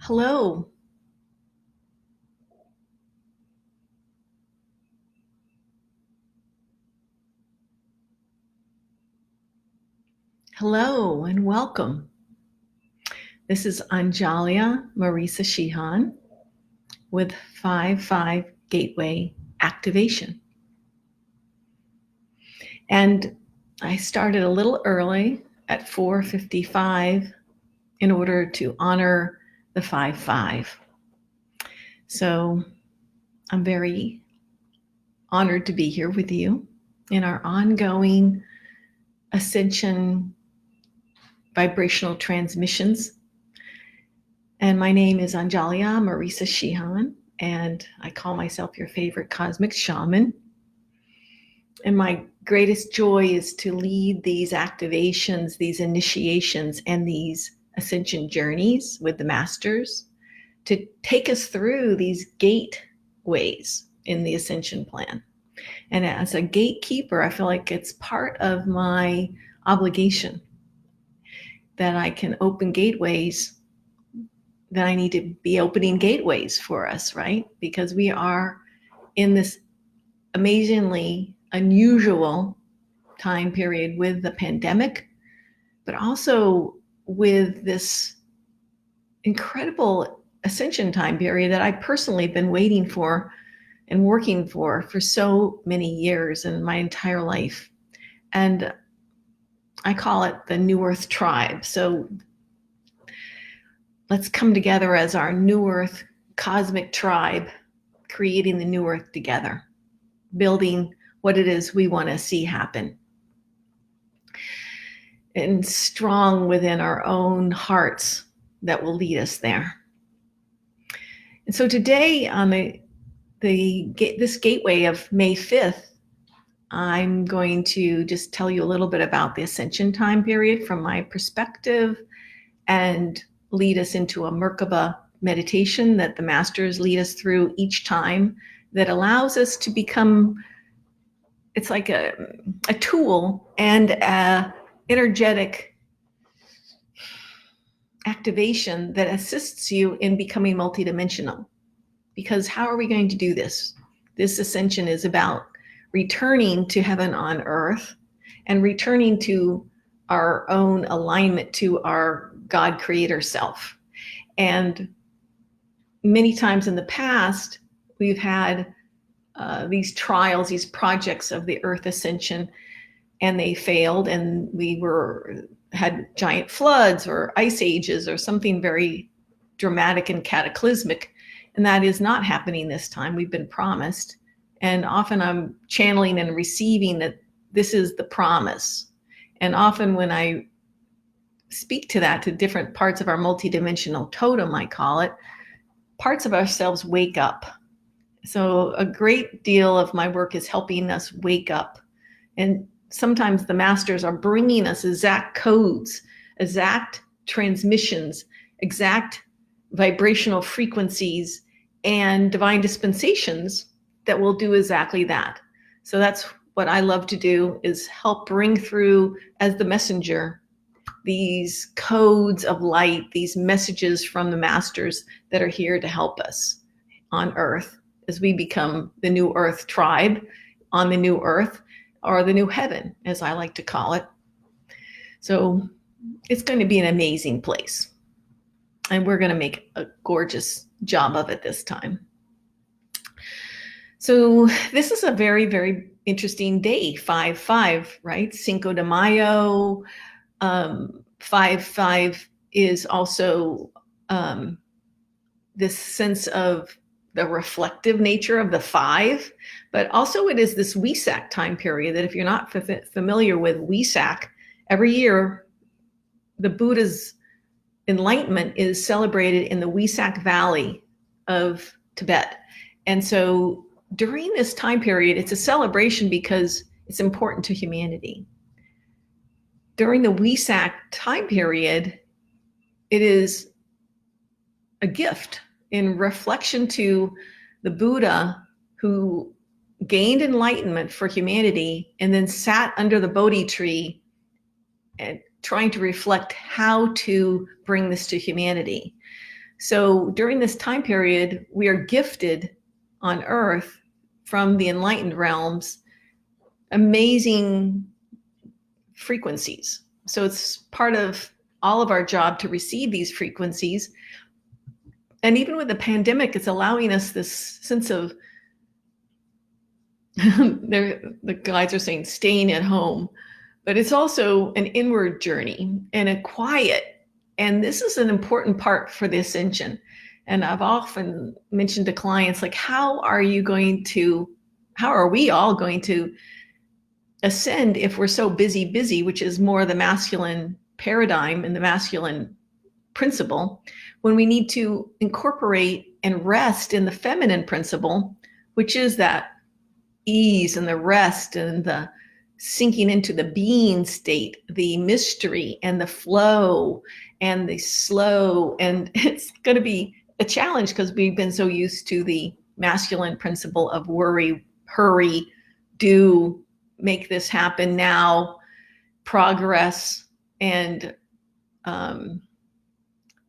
Hello. Hello and welcome. This is Anjahlia Marisa Shihan with 5-5 Gateway Activation. And I started a little early at 4:55 in order to honor the 5-5. So I'm very honored to be here with you in our ongoing Ascension vibrational transmissions. And my name is Anjahlia Marisa Shihan, and I call myself your favorite cosmic shaman. And my greatest joy is to lead these activations, these initiations, and these ascension journeys with the masters to take us through these gateways in the ascension plan. And as a gatekeeper, I feel like it's part of my obligation that I can open gateways, that I need to be opening gateways for us, right? Because we are in this amazingly unusual time period with the pandemic, but also with this incredible ascension time period that I personally have been waiting for and working for so many years in my entire life. And I call it the New Earth Tribe. So let's come together as our New Earth cosmic tribe, creating the New Earth together, building what it is we want to see happen. And strong within our own hearts that will lead us there. And so today on this gateway of May 5th, I'm going to just tell you a little bit about the Ascension time period from my perspective and lead us into a MERKABA meditation that the masters lead us through each time that allows us to become, it's like a tool and a energetic activation that assists you in becoming multidimensional. Because how are we going to do this? This ascension is about returning to heaven on earth and returning to our own alignment to our God creator self. And many times in the past, we've had these trials, these projects of the earth ascension, and they failed, and we had giant floods or ice ages or something very dramatic and cataclysmic. And that is not happening this time. We've been promised. And often I'm channeling and receiving that this is the promise. And often when I speak to that, to different parts of our multidimensional totem, I call it, parts of ourselves wake up. So a great deal of my work is helping us wake up. And sometimes the masters are bringing us exact codes, exact transmissions, exact vibrational frequencies, and divine dispensations that will do exactly that. So that's what I love to do, is help bring through, as the messenger, these codes of light, these messages from the masters that are here to help us on earth as we become the New Earth tribe on the New Earth, or the New Heaven, as I like to call it. So it's going to be an amazing place. And we're going to make a gorgeous job of it this time. So this is a very, very interesting day, 5-5, right? Cinco de Mayo. 5-5 is also this sense of the reflective nature of the 5, but also it is this Wesak time period that, if you're not familiar with Wesak, every year the Buddha's enlightenment is celebrated in the Wesak Valley of Tibet. And so during this time period, it's a celebration because it's important to humanity. During the Wesak time period, it is a gift in reflection to the Buddha, who gained enlightenment for humanity and then sat under the Bodhi tree and trying to reflect how to bring this to humanity. So during this time period, we are gifted on Earth from the enlightened realms amazing frequencies. So it's part of all of our job to receive these frequencies. And even with the pandemic, it's allowing us this sense of, the guides are saying, staying at home. But it's also an inward journey and a quiet. And this is an important part for the ascension. And I've often mentioned to clients, like, how are we all going to ascend if we're so busy, which is more the masculine paradigm and the masculine principle, when we need to incorporate and rest in the feminine principle, which is that ease and the rest and the sinking into the being state, the mystery and the flow and the slow. And it's going to be a challenge because we've been so used to the masculine principle of worry, hurry, do, make this happen now, progress. And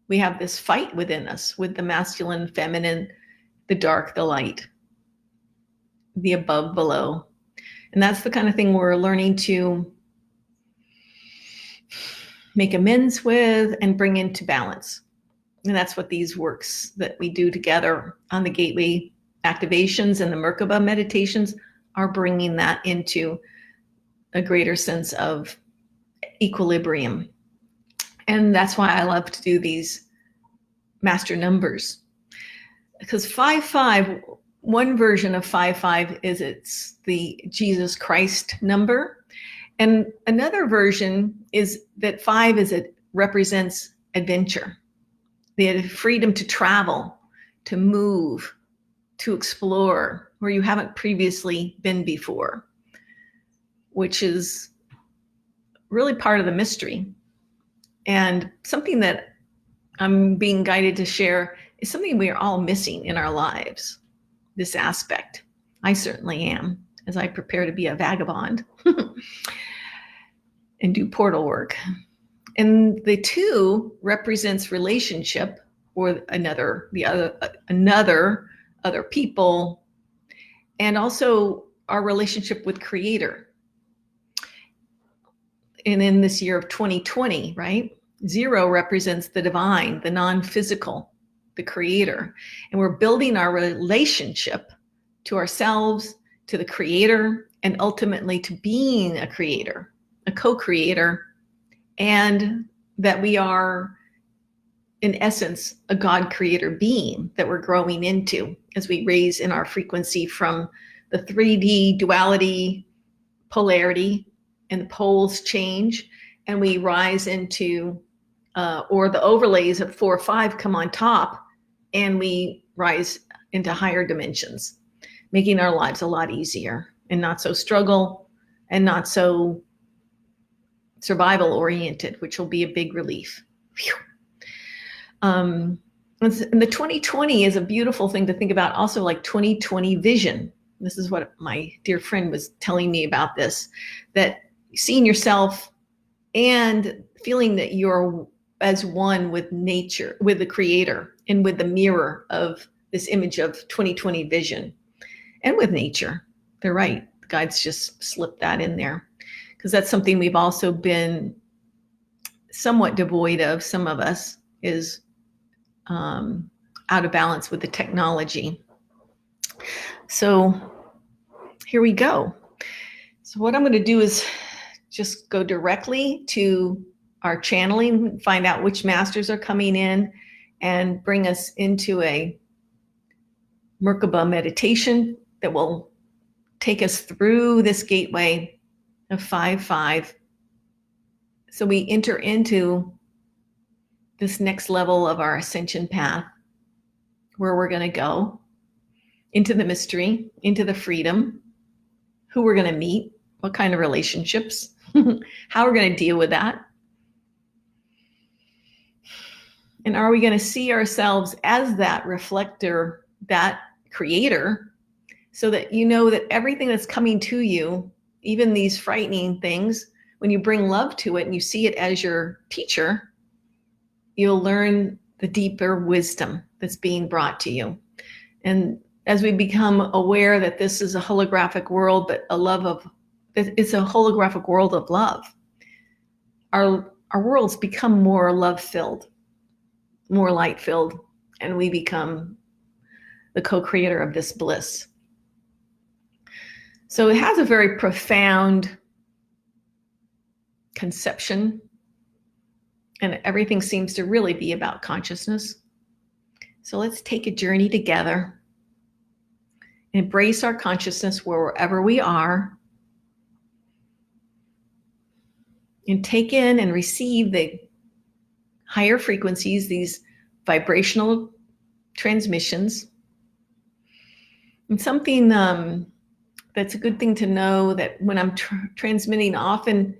we have this fight within us with the masculine, feminine, the dark, the light, the above, below. And that's the kind of thing we're learning to make amends with and bring into balance. And that's what these works that we do together on the gateway activations and the MERKABA meditations are bringing that into a greater sense of equilibrium. And that's why I love to do these master numbers. Because 5-5, one version of 5-5 is it's the Jesus Christ number. And another version is that 5 it represents adventure, the freedom to travel, to move, to explore where you haven't previously been before, which is really part of the mystery. And something that I'm being guided to share is something we are all missing in our lives, this aspect. I certainly am, as I prepare to be a vagabond and do portal work. And the 2 represents relationship, or other people, and also our relationship with Creator. And in this year of 2020, right? 0 represents the divine, the non-physical, the Creator. And we're building our relationship to ourselves, to the Creator, and ultimately to being a creator, a co-creator, and that we are, in essence, a God creator being that we're growing into as we raise in our frequency from the 3D duality, polarity, and the poles change, and we rise into, or the overlays of 4-5 come on top, and we rise into higher dimensions, making our lives a lot easier and not so struggle and not so survival oriented, which will be a big relief. And the 2020 is a beautiful thing to think about, also like 2020 vision. This is what my dear friend was telling me about this, that seeing yourself and feeling that you're as one with nature, with the Creator, and with the mirror of this image of 2020 vision, and with nature. They're right. The guides just slipped that in there, because that's something we've also been somewhat devoid of. Some of us is out of balance with the technology. So here we go. So what I'm going to do is just go directly to our channeling, find out which masters are coming in, and bring us into a MERKABA meditation that will take us through this gateway of 5-5. So we enter into this next level of our ascension path, where we're going to go into the mystery, into the freedom, who we're going to meet, what kind of relationships, how we're going to deal with that. And are we going to see ourselves as that reflector, that creator, so that you know that everything that's coming to you, even these frightening things, when you bring love to it and you see it as your teacher, you'll learn the deeper wisdom that's being brought to you. And as we become aware that this is a holographic world, but it's a holographic world of love, our worlds become more love-filled, more light-filled, and we become the co-creator of this bliss. So it has a very profound conception, and everything seems to really be about consciousness. So let's take a journey together, embrace our consciousness wherever we are, and take in and receive the higher frequencies, these vibrational transmissions. And something that's a good thing to know, that when I'm transmitting, often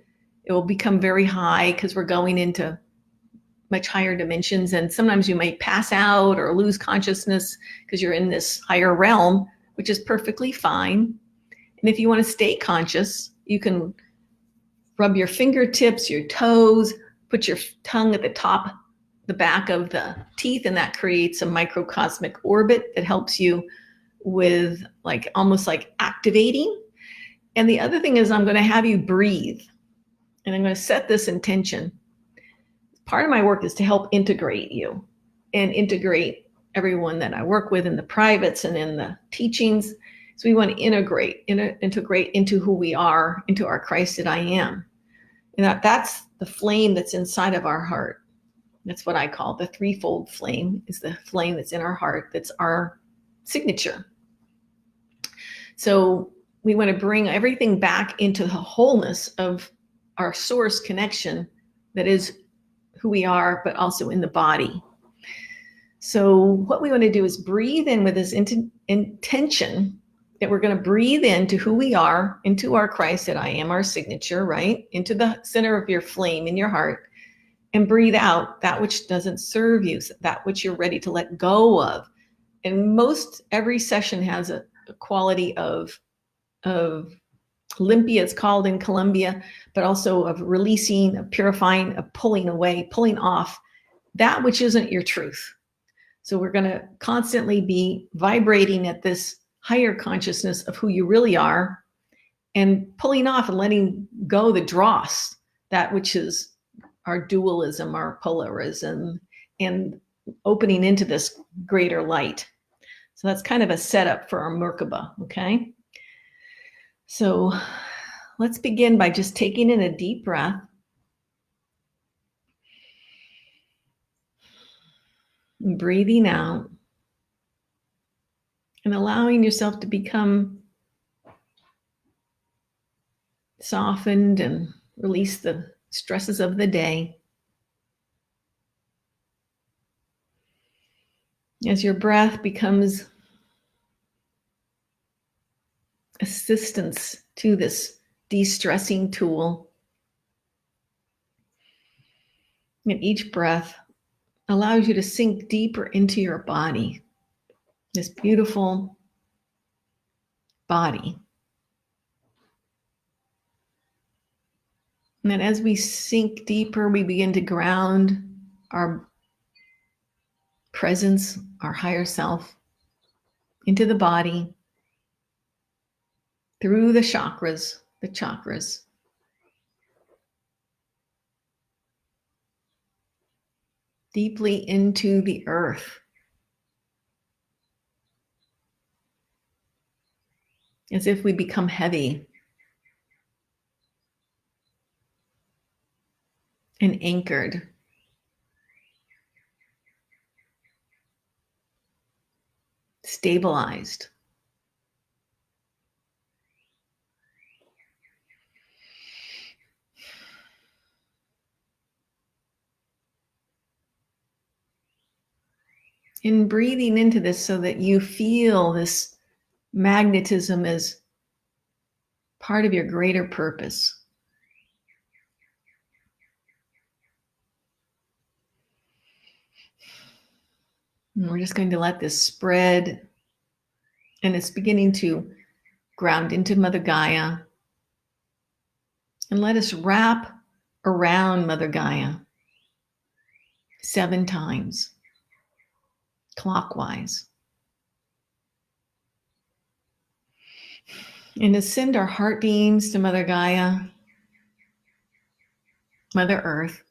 it will become very high because we're going into much higher dimensions. And sometimes you may pass out or lose consciousness because you're in this higher realm, which is perfectly fine. And if you want to stay conscious, you can rub your fingertips, your toes, put your tongue at the top, the back of the teeth, and that creates a microcosmic orbit that helps you with almost like activating. And the other thing is, I'm going to have you breathe, and I'm going to set this intention. Part of my work is to help integrate you and integrate everyone that I work with in the privates and in the teachings. So we want to integrate into who we are, into our Christed I am. And that's the flame that's inside of our heart. That's what I call the threefold flame, is the flame that's in our heart. That's our signature. So we want to bring everything back into the wholeness of our source connection that is who we are, but also in the body. So what we want to do is breathe in with this intention that we're going to breathe into who we are, into our Christ that I am, our signature, right? Into the center of your flame in your heart, and breathe out that which doesn't serve you, that which you're ready to let go of. And every session has a quality of limpia, it's called in Colombia, but also of releasing, of purifying, of pulling away, pulling off that which isn't your truth. So we're going to constantly be vibrating at this higher consciousness of who you really are, and pulling off and letting go the dross, that which is our dualism, our polarism, and opening into this greater light. So that's kind of a setup for our MERKABA, okay? So let's begin by just taking in a deep breath. And breathing out. And allowing yourself to become softened and release the stresses of the day. As your breath becomes assistance to this de-stressing tool. And each breath allows you to sink deeper into your body, this beautiful body. And then as we sink deeper, we begin to ground our presence, our higher self, into the body, through the chakras, deeply into the earth. As if we become heavy and anchored. Stabilized. In breathing into this so that you feel this magnetism as part of your greater purpose. And we're just going to let this spread, and it's beginning to ground into Mother Gaia. And let us wrap around Mother Gaia 7 times. clockwise. And to send our heart beams to Mother Gaia, Mother Earth,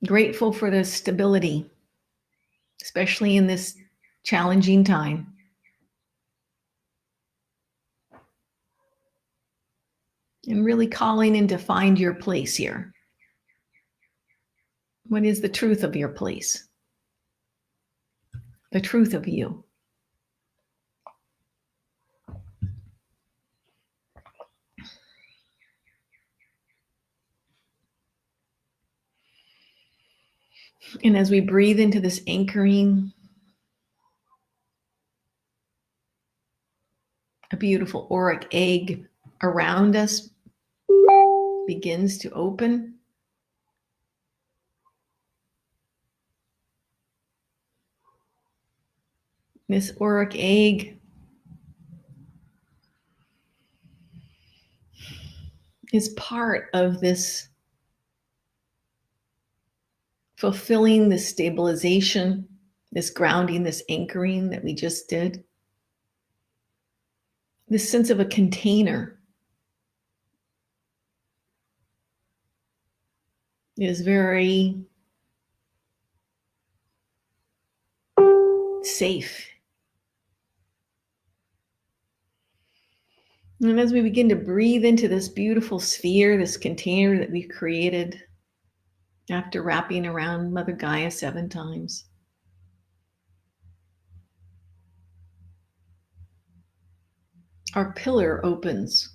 grateful for the stability, especially in this challenging time. And really calling in to find your place here. What is the truth of your place? The truth of you. And as we breathe into this anchoring, a beautiful auric egg around us begins to open. This auric egg is part of this fulfilling this stabilization, this grounding, this anchoring that we just did. This sense of a container is very safe. And as we begin to breathe into this beautiful sphere, this container that we've created after wrapping around Mother Gaia 7 times, our pillar opens.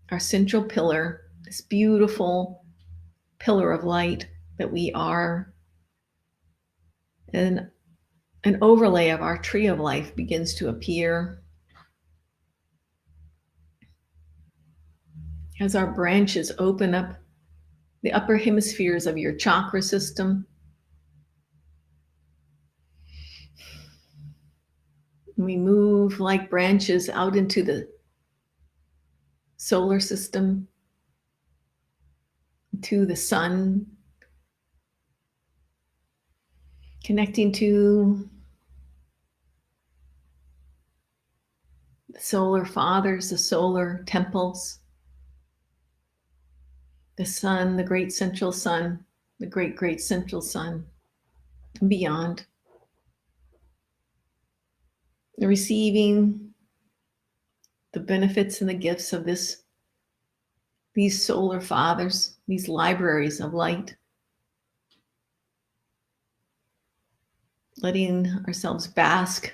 Our central pillar, this beautiful pillar of light that we are, and an overlay of our tree of life begins to appear. As our branches open up the upper hemispheres of your chakra system, we move like branches out into the solar system, to the sun, connecting to the solar fathers, the solar temples, the sun, the great central sun, the great, great central sun, and beyond. Receiving the benefits and the gifts of these solar fathers, these libraries of light, letting ourselves bask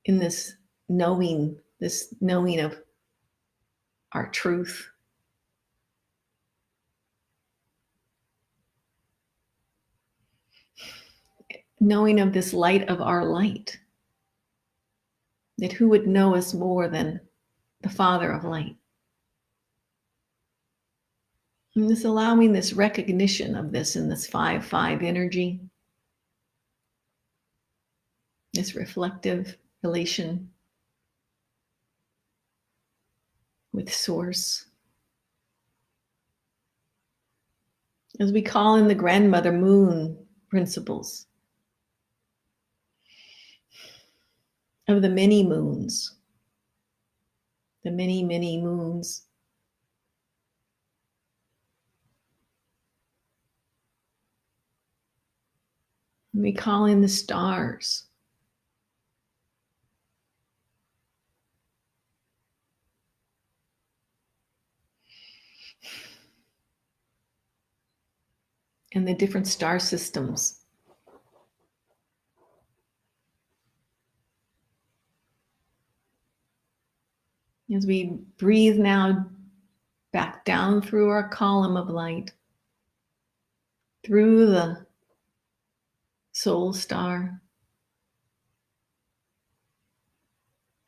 in this knowing of our truth. Knowing of this light of our light, that who would know us more than the Father of light? And this allowing this recognition of this in this 5-5 energy, this reflective relation with Source. As we call in the Grandmother Moon principles of the many moons, the many, many moons. And we call in the stars. And the different star systems. As we breathe now back down through our column of light, through the soul star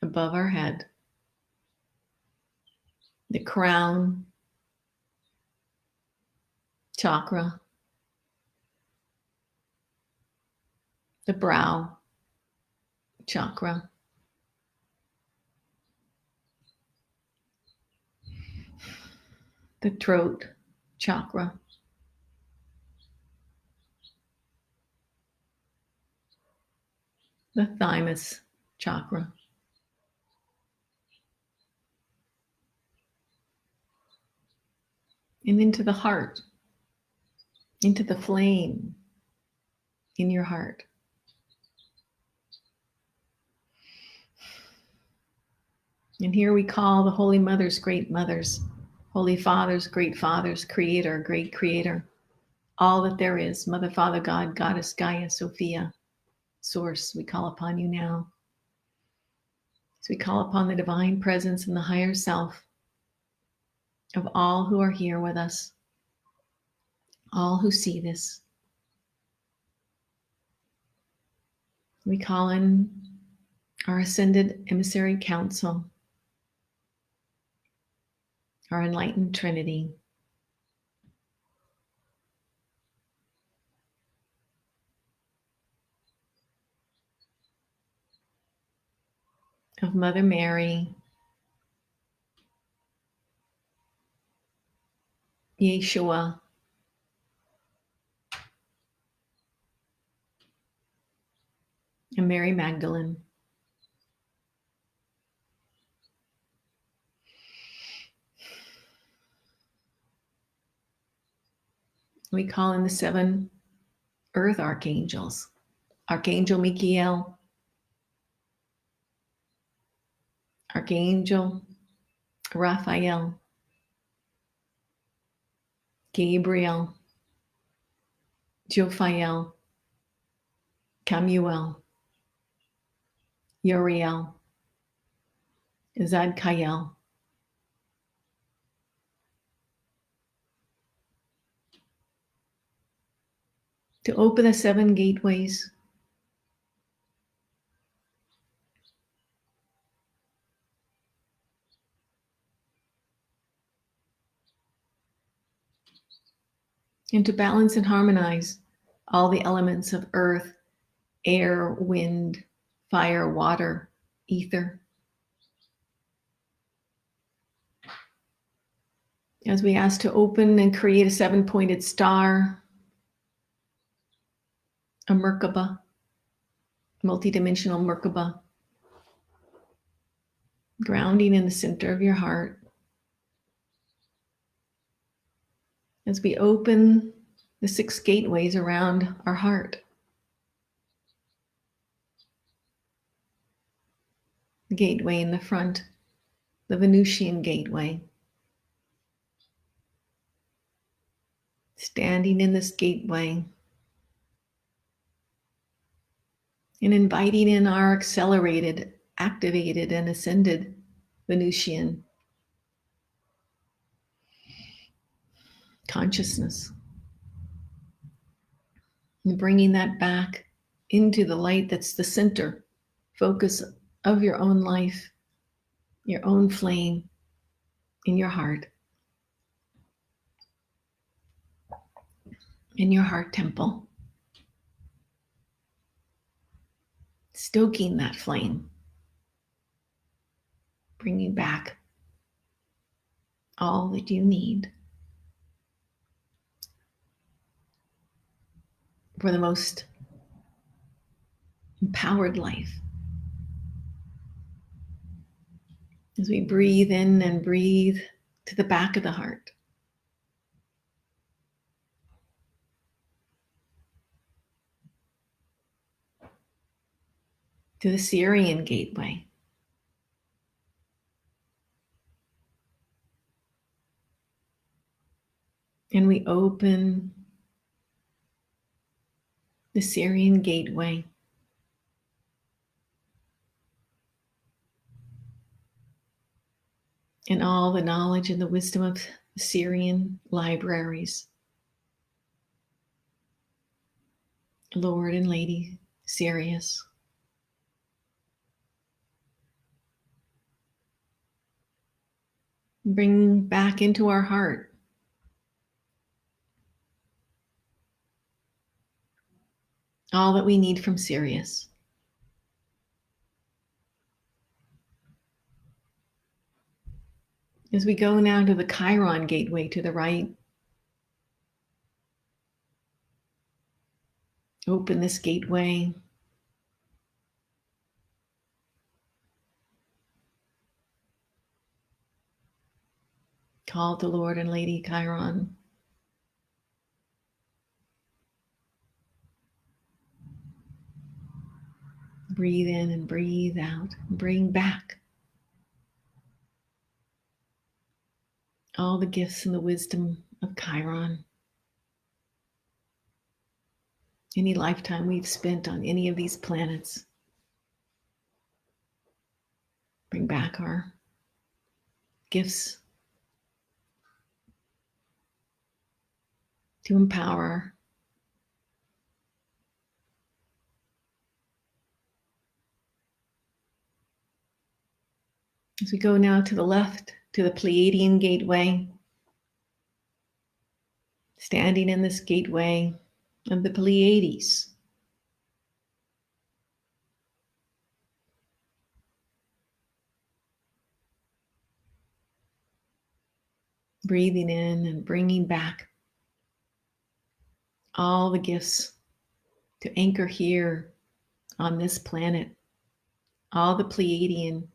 above our head, the crown chakra, the brow chakra, the throat chakra, the thymus chakra, and into the heart, into the flame in your heart. And here we call the Holy Mothers, great mothers, Holy Fathers, great fathers, Creator, great Creator, all that there is, Mother, Father, God, Goddess, Gaia, Sophia, Source, we call upon you now. As we call upon the divine presence and the higher self of all who are here with us, all who see this. We call in our Ascended Emissary Council, our enlightened Trinity, of Mother Mary, Yeshua, and Mary Magdalene. We call in the 7 earth archangels, Archangel Michael, Archangel Raphael, Gabriel, Jophiel, Camuel, Uriel, Zadkiel, to open the 7 gateways and to balance and harmonize all the elements of earth, air, wind, fire, water, ether. As we ask to open and create a 7-pointed star, a MERKABA, multidimensional MERKABA, grounding in the center of your heart. As we open the 6 gateways around our heart, the gateway in the front, the Venusian gateway. Standing in this gateway and inviting in our accelerated, activated, and ascended Venusian consciousness. And bringing that back into the light that's the center, focus of your own life, your own flame in your heart, in your heart temple. Stoking that flame, bringing back all that you need for the most empowered life. As we breathe in and breathe to the back of the heart, to the Syrian gateway, and we open the Syrian gateway, and all the knowledge and the wisdom of the Syrian libraries. Lord and Lady Sirius, bring back into our heart all that we need from Sirius. As we go now to the Chiron gateway to the right, open this gateway Call to Lord and Lady Chiron. Breathe in and breathe out. Bring back all the gifts and the wisdom of Chiron. Any lifetime we've spent on any of these planets. Bring back our gifts to empower. As we go now to the left, to the Pleiadian gateway, standing in this gateway of the Pleiades. Breathing in and bringing back all the gifts to anchor here on this planet, all the Pleiadian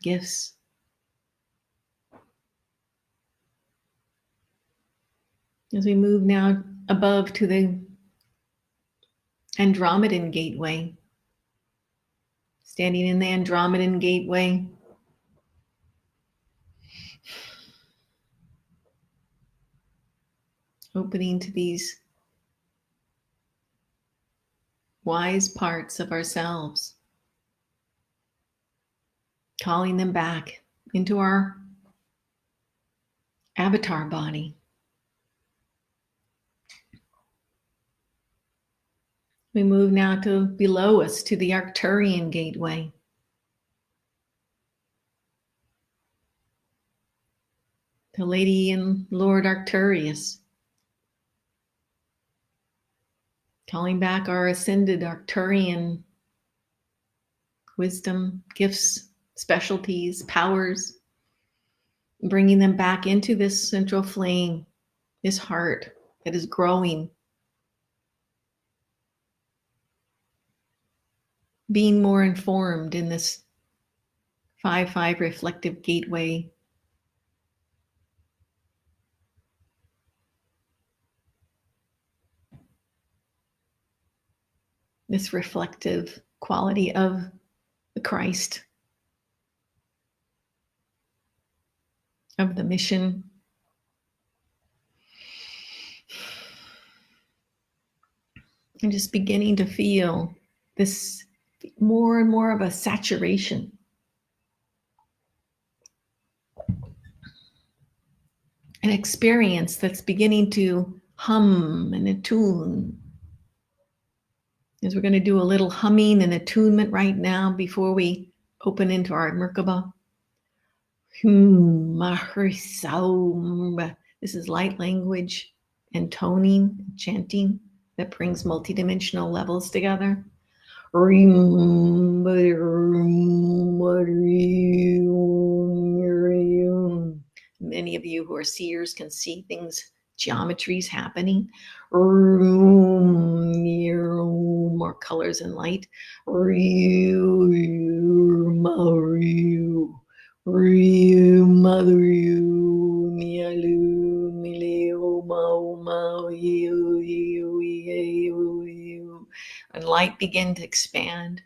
gifts. As we move now above to the Andromedan gateway, standing in the Andromedan gateway, opening to these wise parts of ourselves, calling them back into our avatar body. We move now to below us to the Arcturian gateway. To Lady and Lord Arcturus, calling back our ascended Arcturian wisdom, gifts, specialties, powers, bringing them back into this central flame, this heart that is growing, being more informed in this 5-5 reflective gateway. This reflective quality of the Christ, of the mission. And just beginning to feel this more and more of a saturation. An experience that's beginning to hum and attune. As we're going to do a little humming and attunement right now before we open into our MERKABA. This is light language and toning, chanting that brings multidimensional levels together. Many of you who are seers can see things, geometries happening. More colors and light. And light begin to expand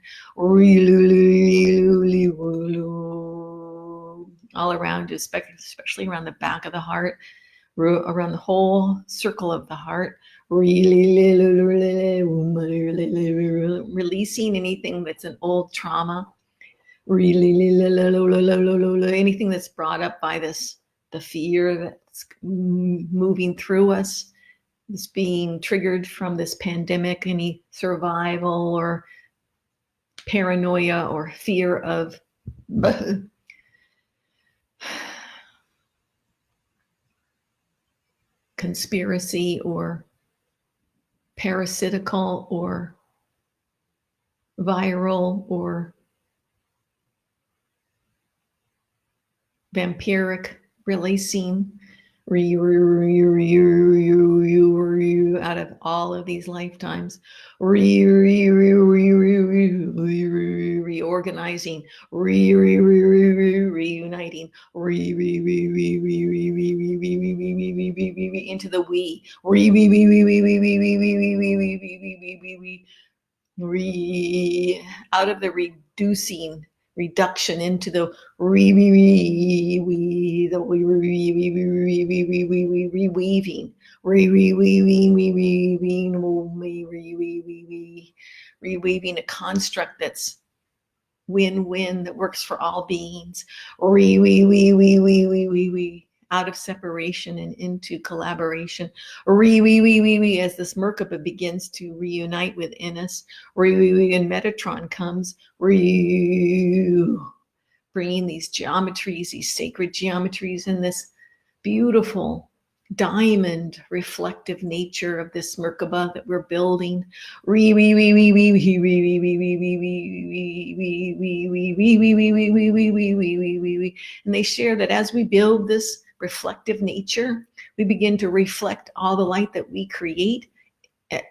all around you, especially around the back of the heart, around the whole circle of the heart, releasing anything that's an old trauma, anything that's brought up by this, the fear that's moving through us, this being triggered from this pandemic, any survival or paranoia or fear of conspiracy or parasitical or viral or vampiric releasing out of all of these lifetimes, reordering reorganizing, reuniting, into the we, out of the reduction into the reweaving, reweaving a construct that's win-win, that works for all beings, out of separation and into collaboration, as this MERKABA begins to reunite within us, and Metatron comes, bringing these geometries, these sacred geometries, and this beautiful diamond reflective nature of this MERKABA that we're building. And they share that as we build this reflective nature, we begin to reflect all the light that we create.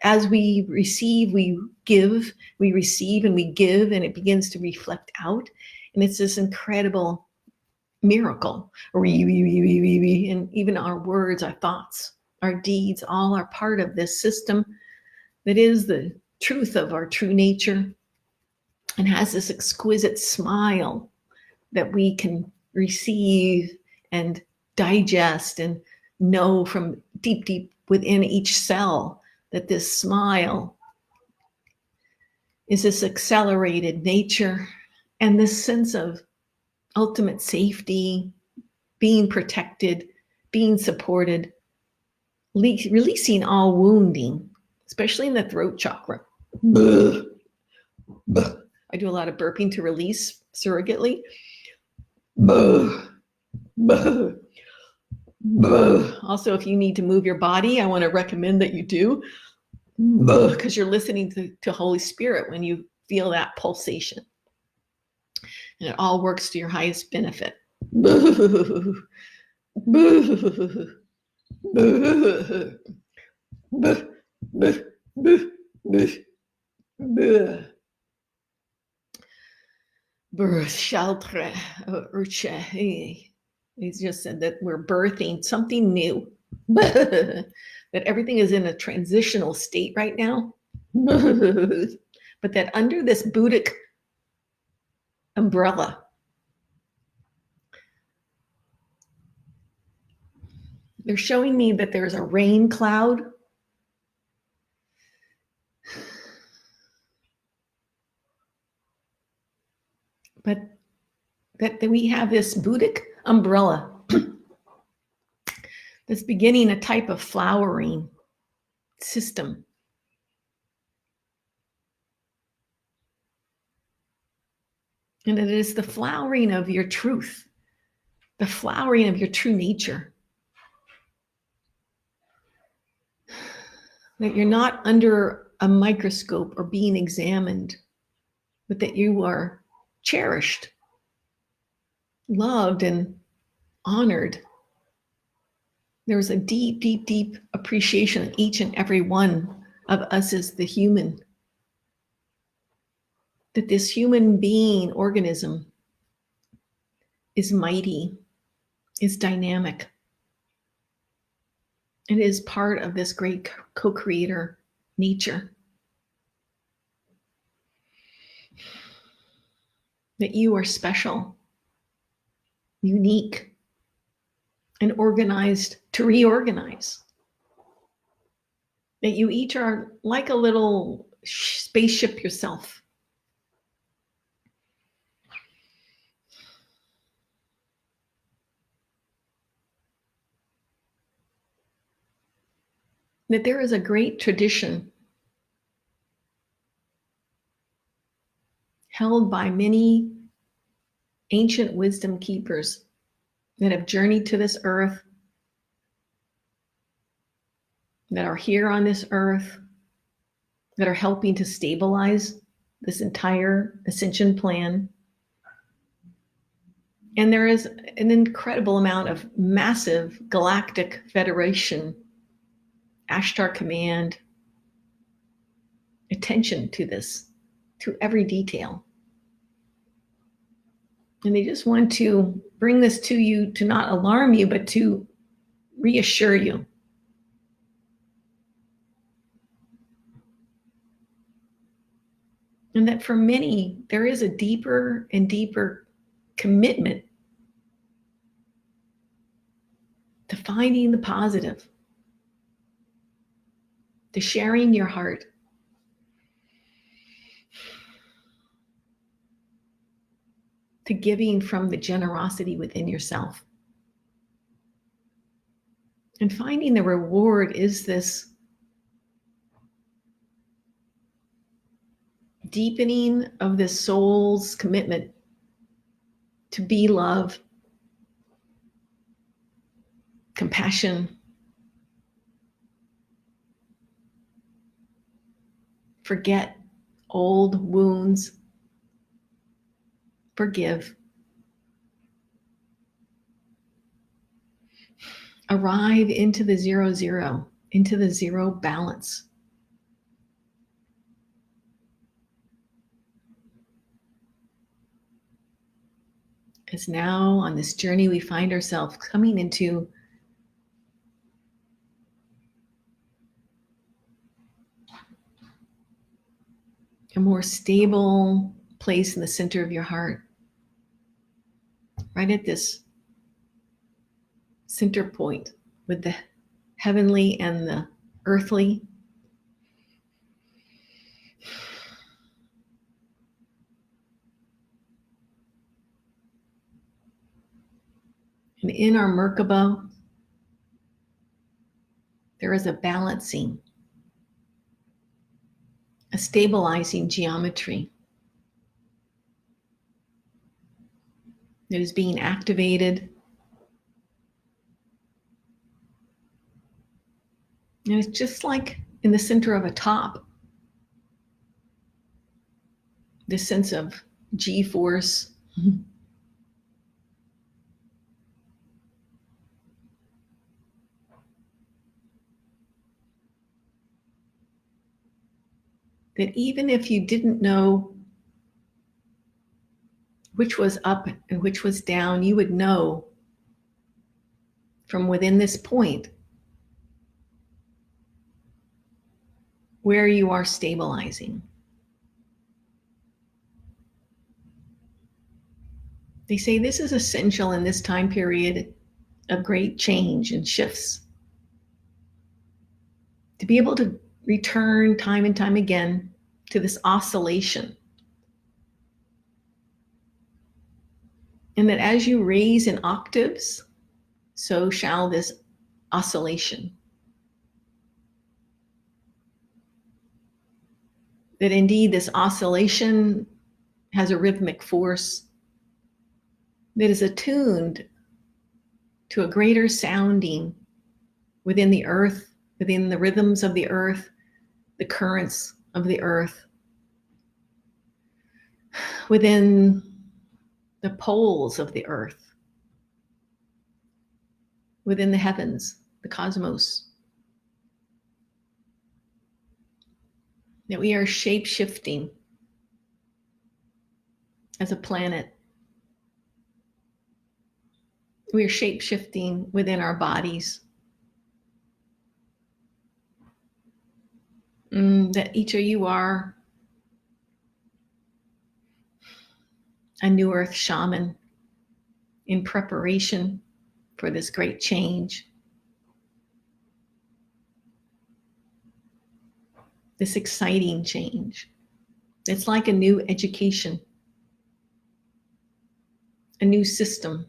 As we receive, we give, we receive and we give, and it begins to reflect out. And it's this incredible miracle. And even our words, our thoughts, our deeds, all are part of this system that is the truth of our true nature, and has this exquisite smile that we can receive and digest and know from deep, deep within each cell, that this smile is this accelerated nature and this sense of ultimate safety, being protected, being supported, releasing all wounding, especially in the throat chakra. I do a lot of burping to release surrogately. Also, if you need to move your body, I want to recommend that you do, because you're listening to Holy Spirit when you feel that pulsation. And it all works to your highest benefit. Birth, shelter, he's just said that we're birthing something new. That everything is in a transitional state right now. But that under this Buddhic umbrella, they're showing me that there's a rain cloud. But that we have this Buddhic umbrella that's beginning a type of flowering system. And it is the flowering of your truth, the flowering of your true nature. That you're not under a microscope or being examined, but that you are cherished, loved, and honored. There's a deep, deep, deep appreciation of each and every one of us as the human. That this human being organism is mighty, is dynamic, and is part of this great co-creator nature. That you are special, unique, and organized to reorganize. That you each are like a little spaceship yourself. That there is a great tradition held by many ancient wisdom keepers that have journeyed to this earth, that are here on this earth, that are helping to stabilize this entire ascension plan. And there is an incredible amount of massive galactic federation, Ashtar command, attention to this, to every detail. And they just want to bring this to you to not alarm you, but to reassure you. And that for many, there is a deeper and deeper commitment to finding the positive, to sharing your heart, to giving from the generosity within yourself. And finding the reward is this deepening of the soul's commitment to be love, compassion, forget old wounds, forgive, arrive into the 0-0, into the zero balance. As now on this journey we find ourselves coming into a more stable place in the center of your heart, right at this center point with the heavenly and the earthly. And in our MERKABA, there is a balancing, a stabilizing geometry that is being activated. And it's just like in the center of a top, this sense of G-force. That even if you didn't know which was up and which was down, you would know from within this point where you are stabilizing. They say this is essential in this time period of great change and shifts. To be able to return time and time again to this oscillation. And that as you raise in octaves, so shall this oscillation. That indeed this oscillation has a rhythmic force that is attuned to a greater sounding within the earth, within the rhythms of the earth, the currents of the earth, within the poles of the earth, within the heavens, the cosmos. That we are shape-shifting as a planet. We are shape-shifting within our bodies. That each of you are a new Earth Shaman in preparation for this great change. This exciting change. It's like a new education, a new system.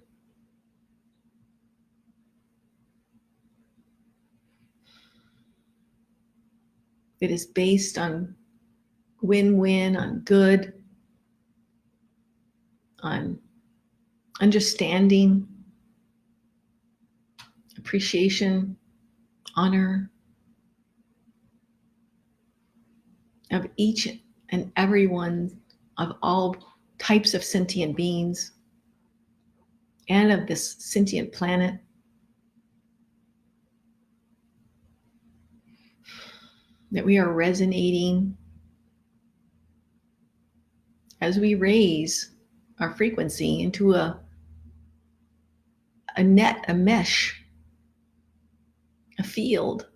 It is based on win-win, on good, on understanding, appreciation, honor of each and every one of all types of sentient beings and of this sentient planet. That we are resonating as we raise our frequency into a net, a mesh, a field.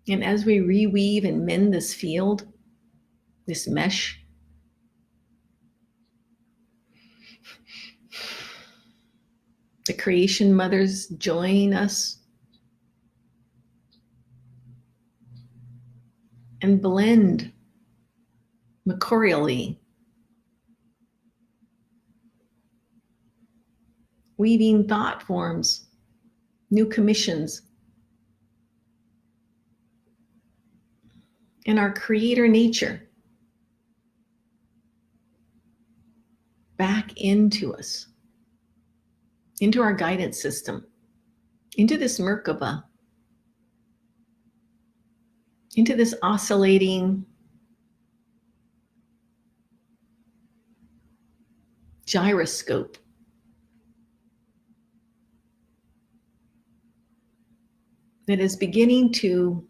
And as we reweave and mend this field, this mesh, the creation mothers join us and blend mercurially, weaving thought forms, new commissions, and our creator nature back into us, into our guidance system, into this MERKABA, into this oscillating gyroscope that is beginning to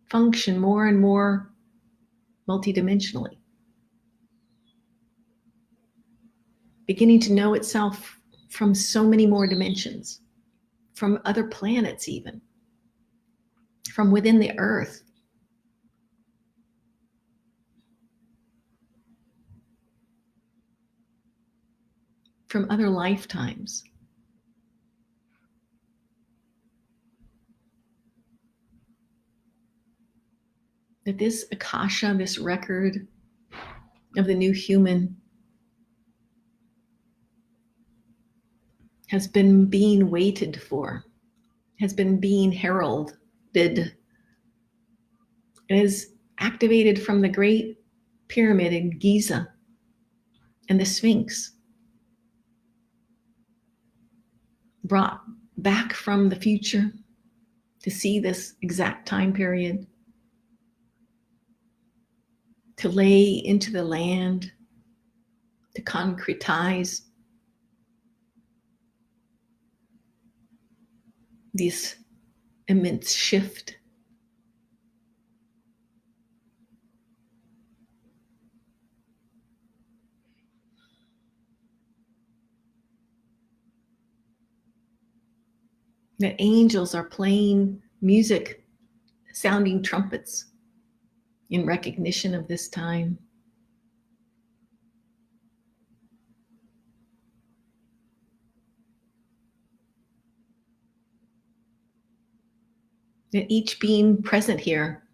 function more and more multidimensionally, beginning to know itself from so many more dimensions, from other planets even, from within the earth, from other lifetimes. That this Akasha, this record of the new human, has been being waited for, has been being heralded. It is activated from the Great Pyramid in Giza and the Sphinx, brought back from the future to see this exact time period, to lay into the land, to concretize this immense shift. That angels are playing music, sounding trumpets in recognition of this time. That each being present here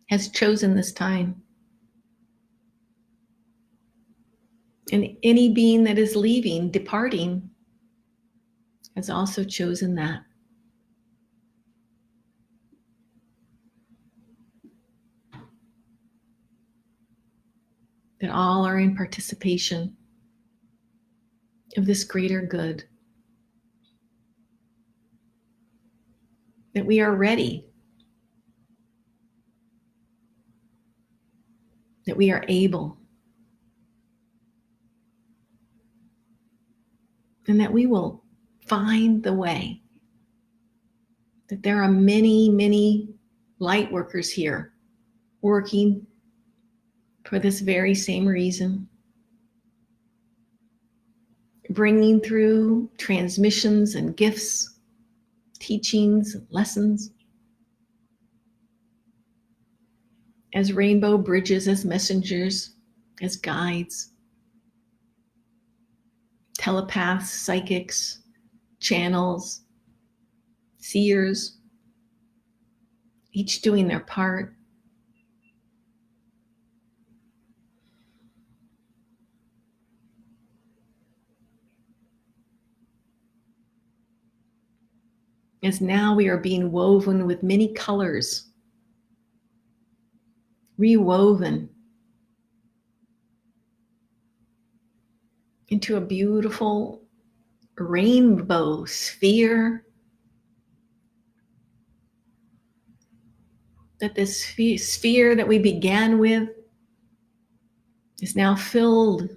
has chosen this time. And any being that is leaving, departing, has also chosen that. That all are in participation of this greater good. That we are ready. That we are able. And that we will find the way. That there are many, many light workers here working for this very same reason. Bringing through transmissions and gifts, teachings, lessons, as rainbow bridges, as messengers, as guides, telepaths, psychics, channels, seers, each doing their part. As now we are being woven with many colors, rewoven into a beautiful rainbow sphere. That this sphere that we began with is now filled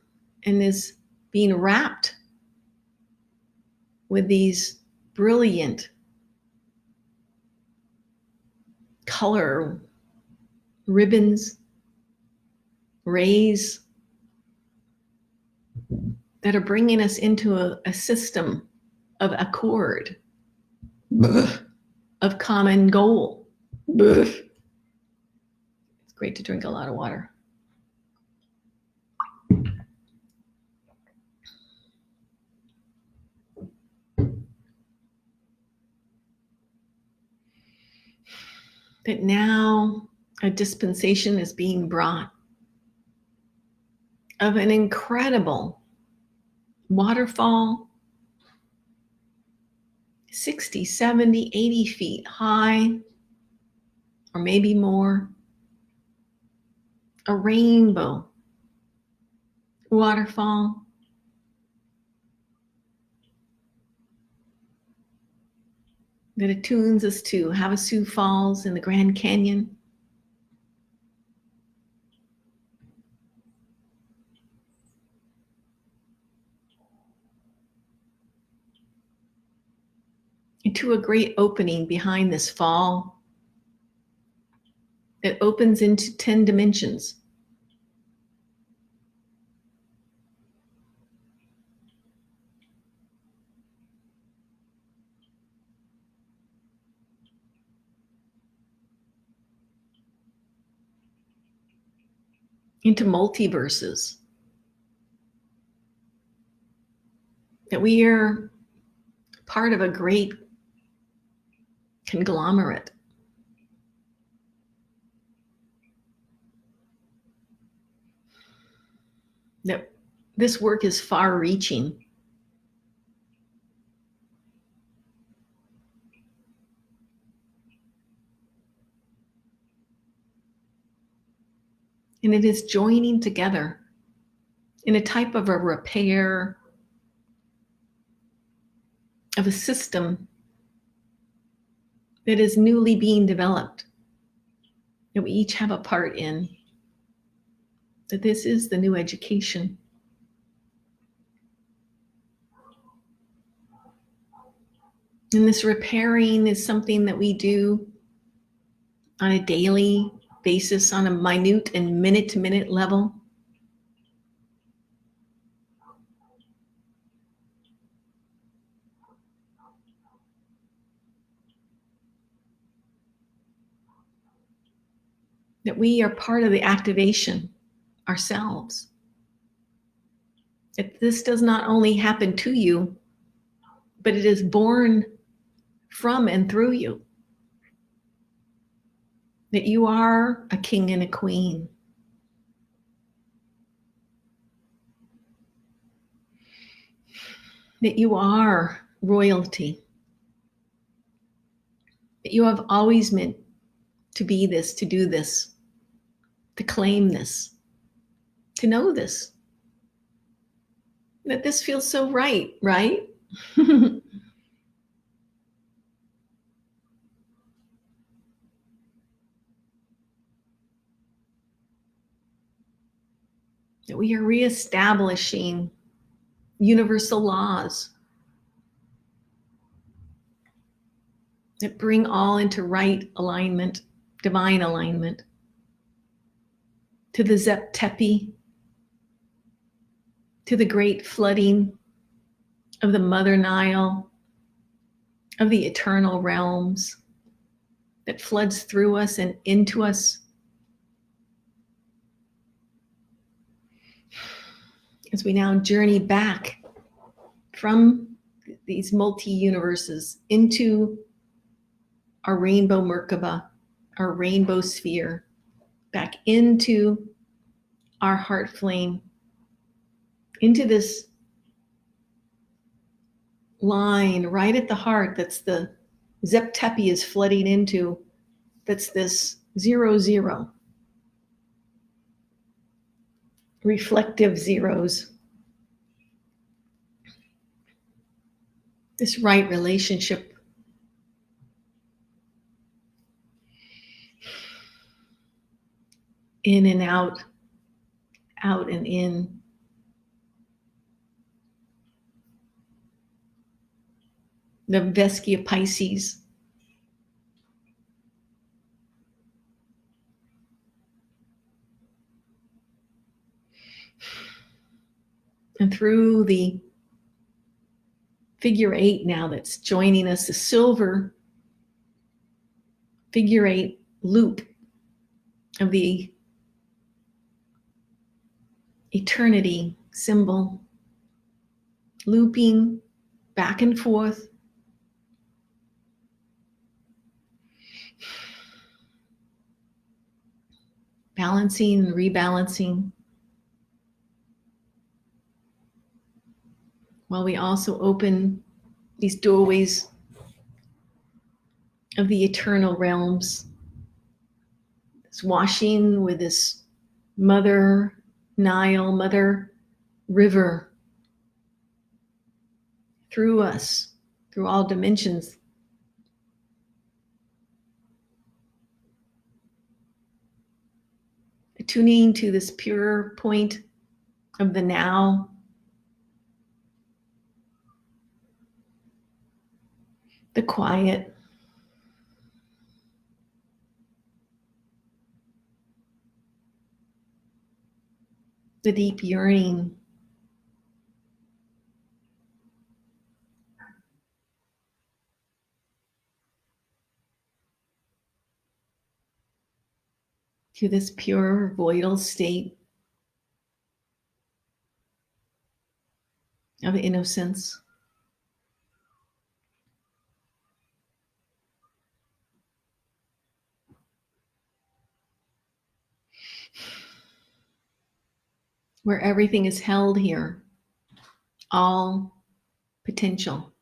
and is being wrapped with these brilliant color ribbons, rays that are bringing us into a system of accord, of common goal. It's great to drink a lot of water. That now a dispensation is being brought of an incredible waterfall, 60, 70, 80 feet high, or maybe more. A rainbow waterfall. That attunes us to Havasu Falls in the Grand Canyon. Into a great opening behind this fall. It opens into 10 dimensions. Into multiverses. That we are part of a great conglomerate. That this work is far-reaching. And it is joining together in a type of a repair of a system that is newly being developed, that we each have a part in, that this is the new education. And this repairing is something that we do on a daily basis, on a minute and minute-to-minute level. That we are part of the activation ourselves. That this does not only happen to you, but it is born from and through you. That you are a king and a queen. That you are royalty. That you have always meant to be this, to do this, to claim this, to know this. That this feels so right, right? That we are reestablishing universal laws that bring all into right alignment, divine alignment, to the Zep Tepi, to the great flooding of the Mother Nile, of the eternal realms that floods through us and into us. As we now journey back from these multi-universes into our rainbow MERKABA, our rainbow sphere, back into our heart flame, into this line right at the heart that's the Zep Tepi is flooding into, that's this 0-0. Reflective zeros. This right relationship. In and out, out and in. the Vesky of Pisces. And through the figure 8 now that's joining us, the silver figure 8 loop of the eternity symbol, looping back and forth, balancing and rebalancing, while we also open these doorways of the eternal realms. This washing with this Mother Nile, Mother River through us, through all dimensions. Tuning to this pure point of the now. The quiet. The deep yearning. To this pure voidal state of innocence. Where everything is held here, all potential.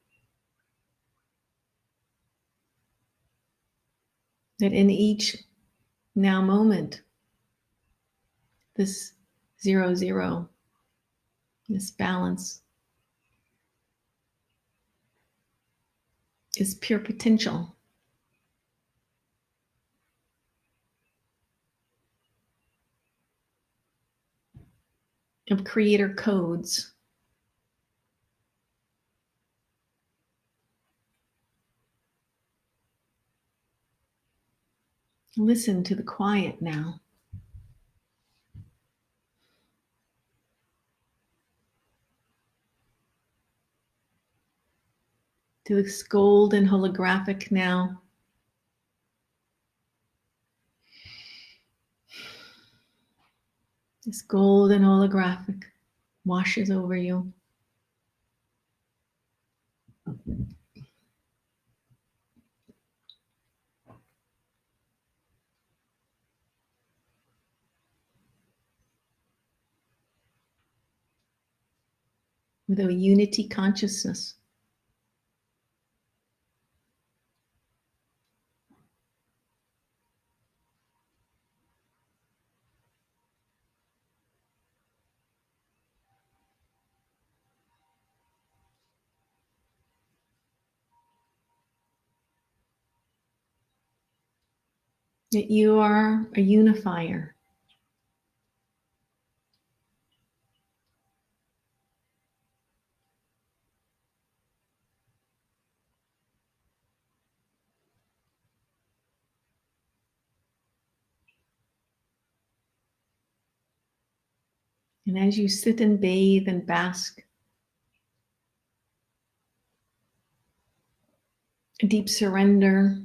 That in each now moment, this 0-0, this balance is pure potential. Of creator codes. Listen to the quiet now. To this golden holographic now. This golden holographic washes over you. With a unity consciousness. That you are a unifier. And as you sit and bathe and bask, a deep surrender,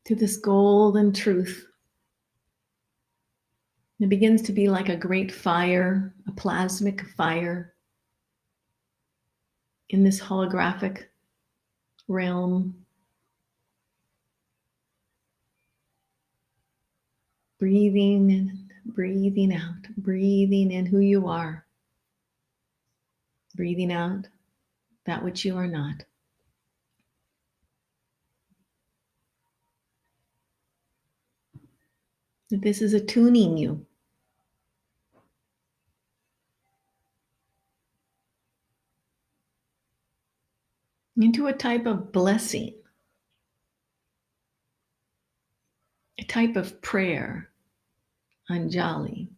to this golden truth. It begins to be like a great fire, a plasmic fire in this holographic realm. Breathing in, breathing out, breathing in who you are, breathing out that which you are not. That this is attuning you into a type of blessing, a type of prayer, Anjali.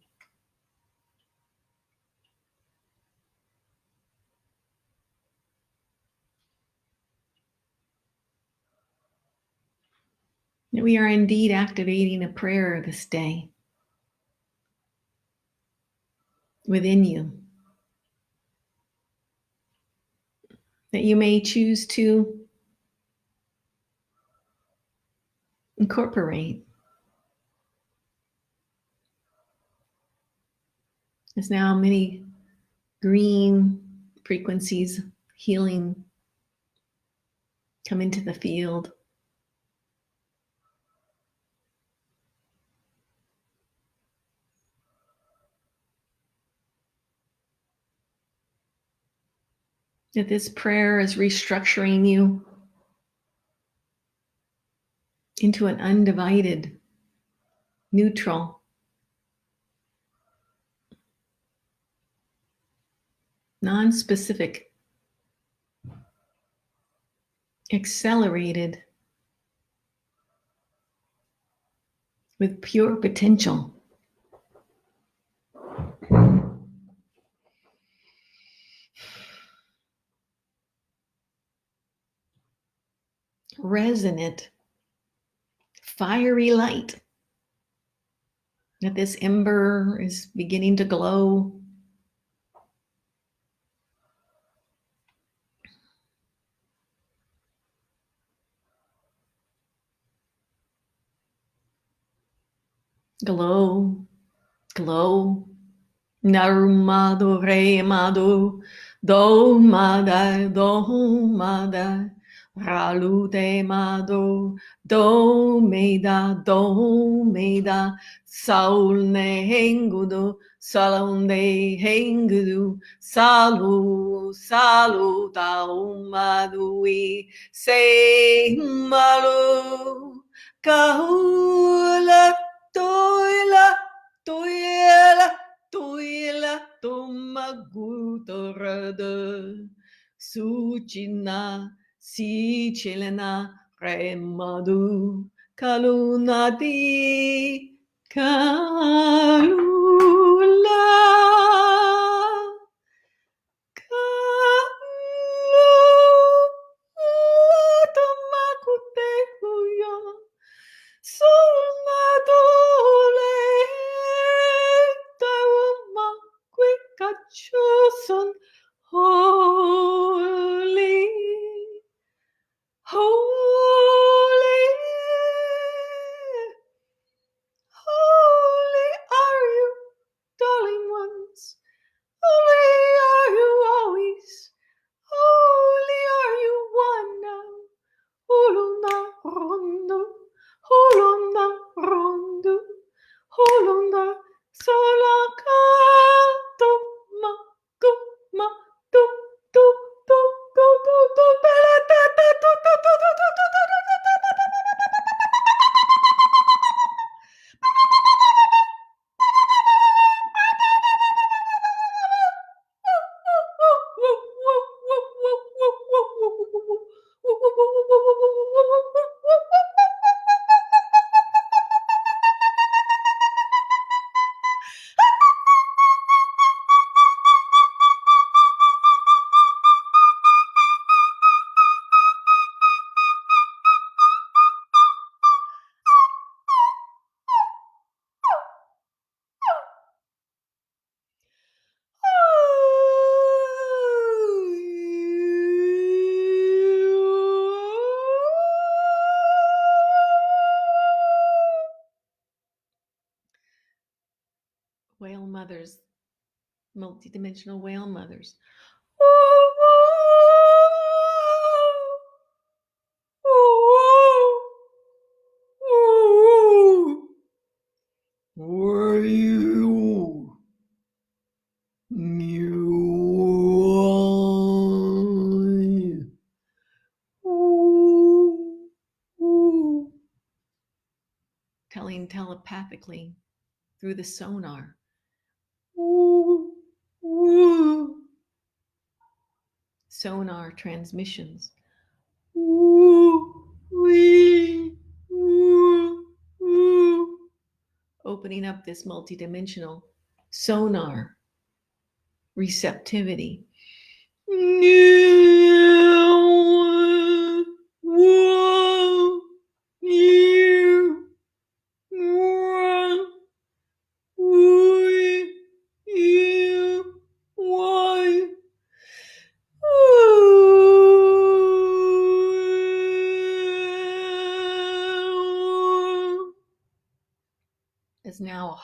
that we are indeed activating a prayer this day within you, that you may choose to incorporate. There's now many green frequencies healing come into the field. That this prayer is restructuring you into an undivided, neutral, non-specific, accelerated, with pure potential. Resonant, fiery light. That this ember is beginning to glow. Glow, glow. Narumado remado, do mada, ralute mado, do meda, saul ne hengudu, salonde hengudu, salu taumadui, se malu, kahula, Tuila tumagutorada suchina si chilena remadu kalunadi kalula kalula tamakute huya Sonadole Tawama Kwikachoson Holy Holy Holy are you, darling ones. Holy are you always. Holy are you one now. Holona rondo, holona rondo, holona solaka to ma to ma to to to to to to ta ta to to to to to to Whale mothers, multidimensional whale mothers. Were you? Telling telepathically through the sonar. Sonar transmissions. Opening up this multidimensional sonar receptivity.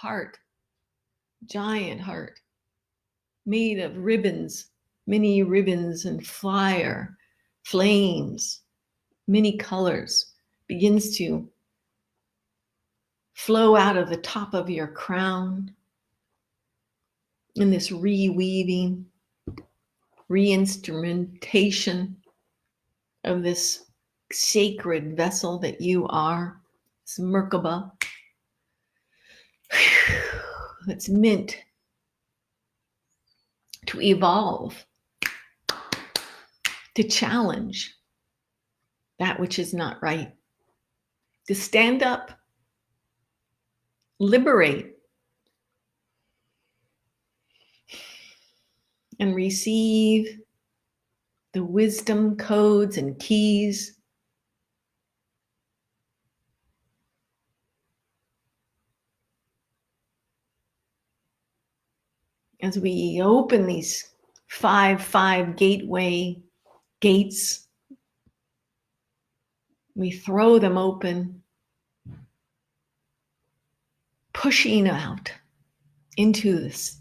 heart, giant heart, made of ribbons, many ribbons and fire, flames, many colors, begins to flow out of the top of your crown in this reweaving, reinstrumentation of this sacred vessel that you are, this MERKABA, that's meant to evolve, to challenge that which is not right, to stand up, liberate, and receive the wisdom codes and keys as we open these 5 gateway gates. We throw them open, pushing out into this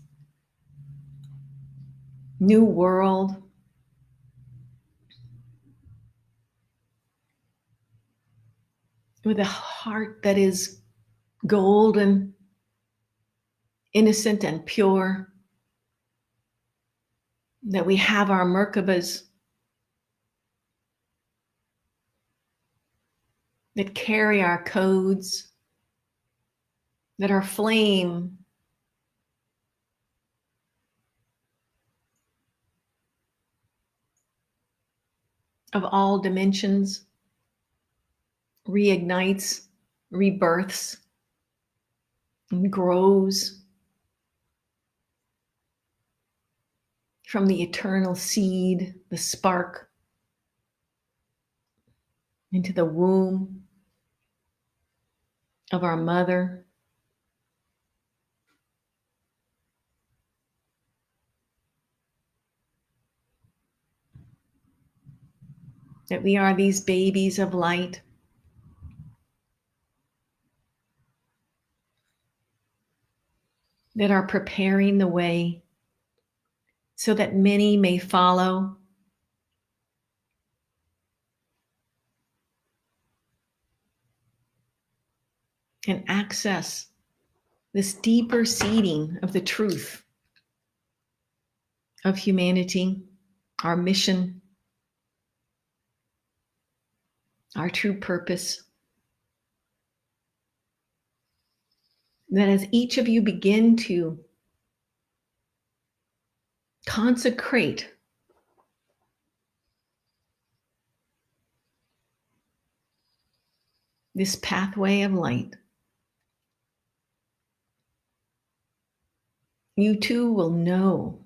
new world, with a heart that is golden, innocent, and pure, that we have our MERKABAs that carry our codes, that are flame of all dimensions, reignites, rebirths, and grows from the eternal seed, the spark, into the womb of our mother. That we are these babies of light, that are preparing the way so that many may follow. And access this deeper seeding of the truth of humanity, our mission, our true purpose. That as each of you begin to consecrate this pathway of light, you too will know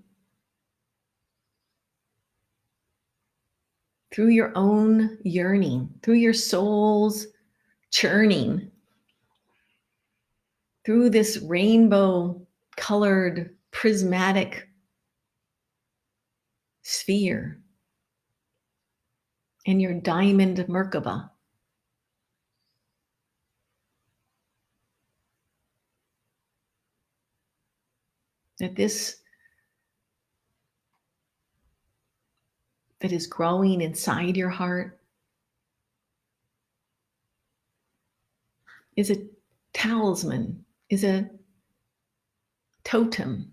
through your own yearning, through your soul's churning, through this rainbow colored prismatic sphere and your diamond MERKABA, that this that is growing inside your heart is a talisman, is a totem.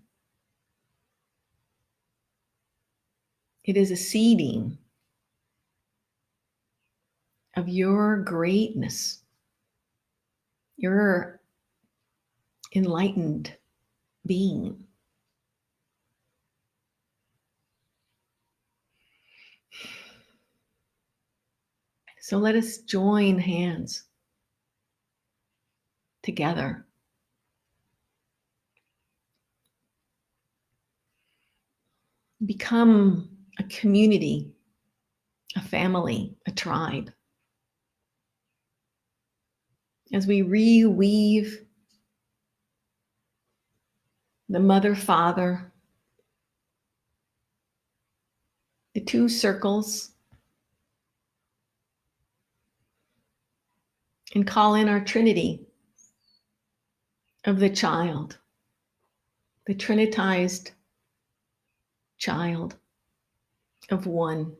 It is a seeding of your greatness, your enlightened being. So let us join hands together. Become a community, a family, a tribe. As we reweave the mother, father, the 2 circles, and call in our Trinity, of the child, the trinitized child of one.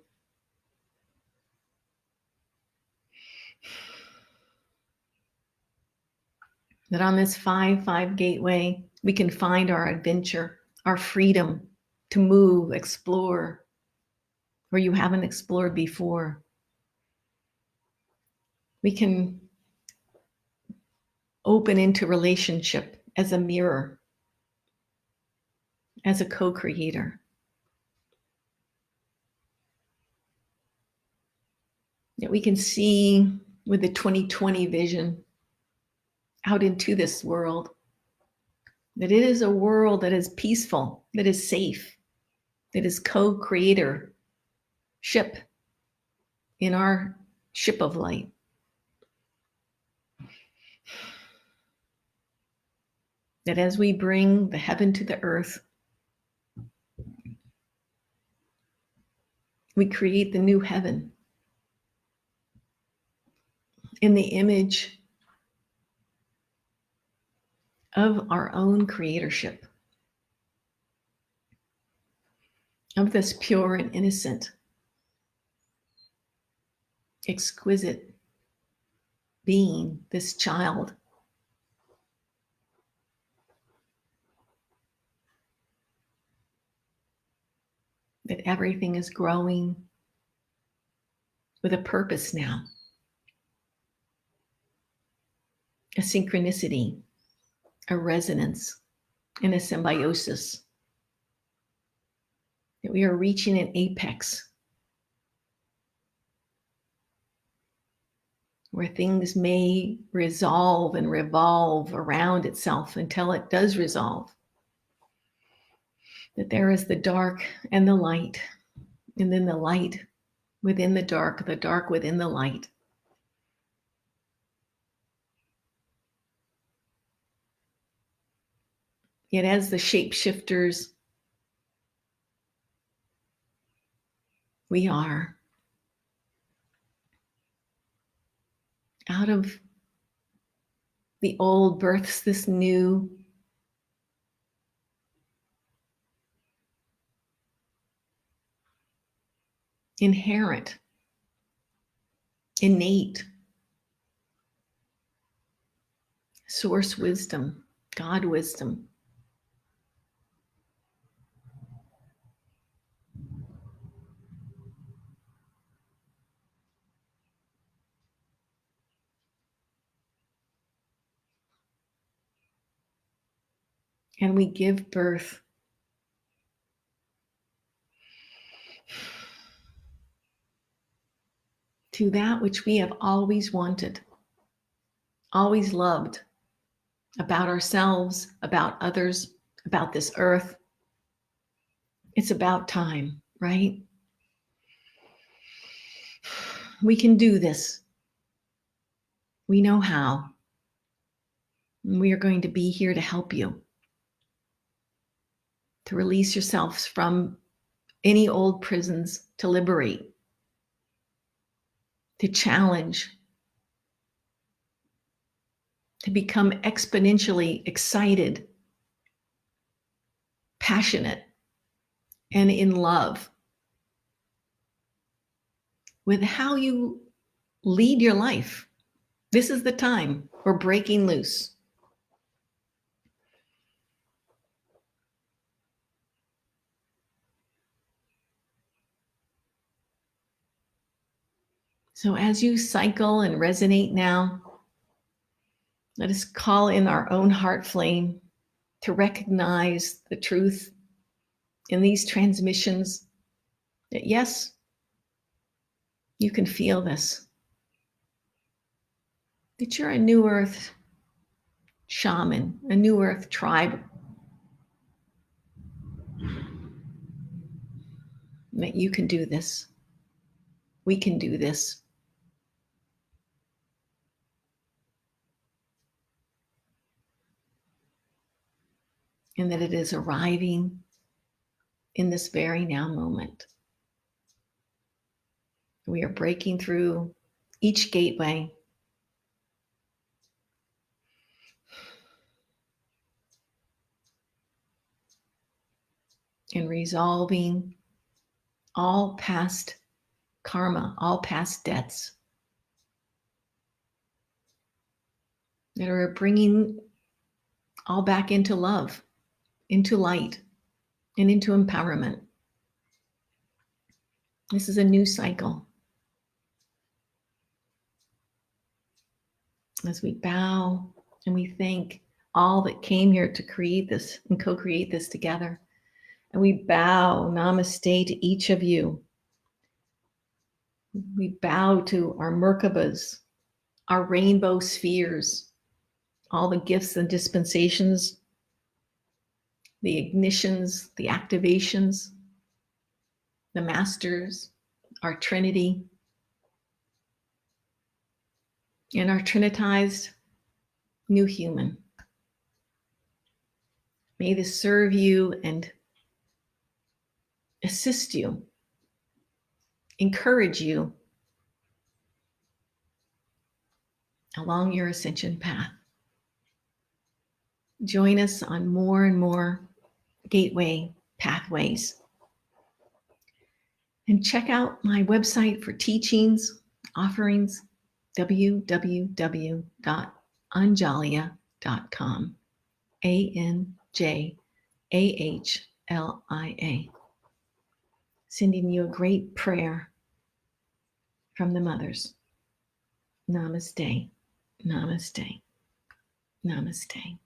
That on this 5-5 gateway, we can find our adventure, our freedom to move, explore, where you haven't explored before. We can open into relationship as a mirror, as a co-creator. That we can see with the 2020 vision out into this world, that it is a world that is peaceful, that is safe, that is co-creator ship in our ship of light. That as we bring the heaven to the earth, we create the new heaven in the image of our own creatorship, of this pure and innocent, exquisite being, this child. That everything is growing with a purpose now, a synchronicity, a resonance, and a symbiosis. That we are reaching an apex where things may resolve and revolve around itself until it does resolve. That there is the dark and the light, and then the light within the dark within the light. Yet as the shapeshifters, we are out of the old births this new. Inherent, innate, source wisdom, God wisdom. And we give birth to that which we have always wanted, always loved about ourselves, about others, about this earth. It's about time, right? We can do this. We know how. And we are going to be here to help you to release yourselves from any old prisons, to liberate, to challenge, to become exponentially excited, passionate, and in love with how you lead your life. This is the time we're breaking loose. So as you cycle and resonate now, let us call in our own heart flame to recognize the truth in these transmissions, that yes, you can feel this, that you're a new earth shaman, a new earth tribe, that you can do this. We can do this. And that it is arriving in this very now moment. We are breaking through each gateway. and resolving all past karma, all past debts that are bringing all back into love, into light, and into empowerment. This is a new cycle. As we bow and we thank all that came here to create this and co-create this together. And we bow namaste to each of you. We bow to our MERKABAs, our rainbow spheres, all the gifts and dispensations, the ignitions, the activations, the masters, our Trinity, and our trinitized new human. May this serve you and assist you, encourage you along your ascension path. Join us on more and more gateway pathways. And check out my website for teachings, offerings, www.anjahlia.com. ANJAHLIA. Sending you a great prayer from the mothers. Namaste, namaste, namaste.